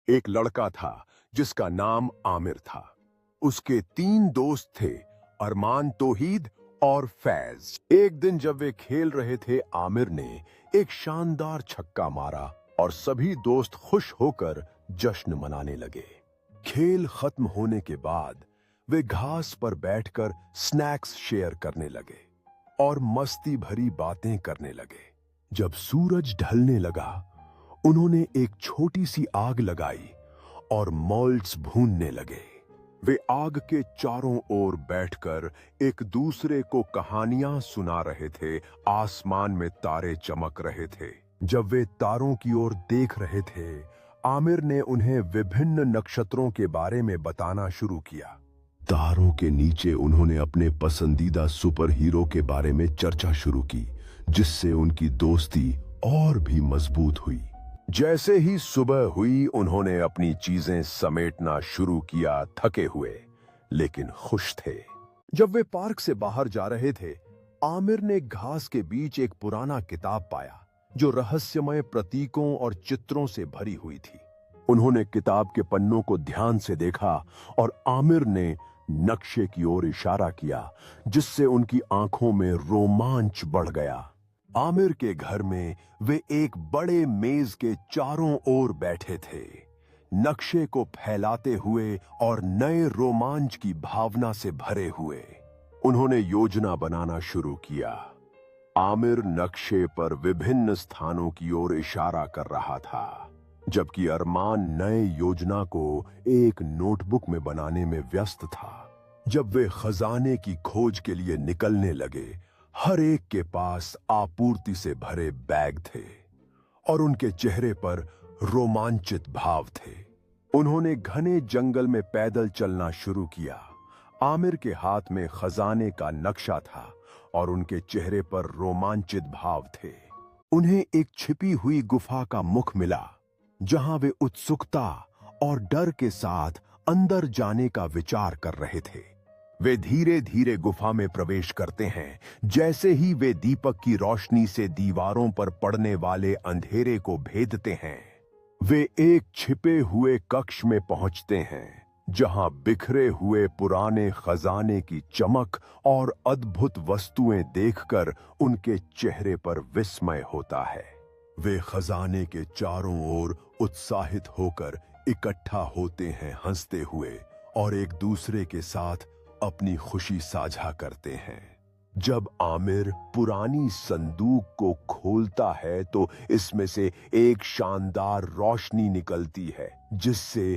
एक लड़का था जिसका नाम आमिर था। उसके 3 दोस्त थे, अरमान, तौहीद और फैज। एक दिन जब वे खेल रहे थे, आमिर ने एक शानदार छक्का मारा और सभी दोस्त खुश होकर जश्न मनाने लगे। खेल खत्म होने के बाद वे घास पर बैठकर स्नैक्स शेयर करने लगे और मस्ती भरी बातें करने लगे। जब सूरज ढलने लगा, उन्होंने एक छोटी सी आग लगाई और मॉल्ट्स भूनने लगे। वे आग के चारों ओर बैठकर एक दूसरे को कहानियां सुना रहे थे। आसमान में तारे चमक रहे थे। जब वे तारों की ओर देख रहे थे, आमिर ने उन्हें विभिन्न नक्षत्रों के बारे में बताना शुरू किया। तारों के नीचे उन्होंने अपने पसंदीदा सुपर हीरो के बारे में चर्चा शुरू की, जिससे उनकी दोस्ती और भी मजबूत हुई। जैसे ही सुबह हुई, उन्होंने अपनी चीजें समेटना शुरू किया, थके हुए लेकिन खुश थे। जब वे पार्क से बाहर जा रहे थे, आमिर ने घास के बीच एक पुराना किताब पाया जो रहस्यमय प्रतीकों और चित्रों से भरी हुई थी। उन्होंने किताब के पन्नों को ध्यान से देखा और आमिर ने नक्शे की ओर इशारा किया, जिससे उनकी आंखों में रोमांच बढ़ गया। आमिर के घर में वे एक बड़े मेज के चारों ओर बैठे थे, नक्शे को फैलाते हुए और नए रोमांच की भावना से भरे हुए। उन्होंने योजना बनाना शुरू किया। आमिर नक्शे पर विभिन्न स्थानों की ओर इशारा कर रहा था, जबकि अरमान नए योजना को एक नोटबुक में बनाने में व्यस्त था। जब वे खजाने की खोज के लिए निकलने लगे, हर एक के पास आपूर्ति से भरे बैग थे और उनके चेहरे पर रोमांचित भाव थे। उन्होंने घने जंगल में पैदल चलना शुरू किया। आमिर के हाथ में खजाने का नक्शा था और उनके चेहरे पर रोमांचित भाव थे। उन्हें एक छिपी हुई गुफा का मुख मिला, जहां वे उत्सुकता और डर के साथ अंदर जाने का विचार कर रहे थे। वे धीरे धीरे गुफा में प्रवेश करते हैं। जैसे ही वे दीपक की रोशनी से दीवारों पर पड़ने वाले अंधेरे को भेदते हैं, वे एक छिपे हुए कक्ष में पहुंचते हैं, जहां बिखरे हुए पुराने खजाने की चमक और अद्भुत वस्तुएं देखकर उनके चेहरे पर विस्मय होता है। वे खजाने के चारों ओर उत्साहित होकर इकट्ठा होते हैं, हंसते हुए, और एक दूसरे के साथ अपनी खुशी साझा करते हैं। जब आमिर पुरानी संदूक को खोलता है तो इसमें से एक शानदार रोशनी निकलती है, जिससे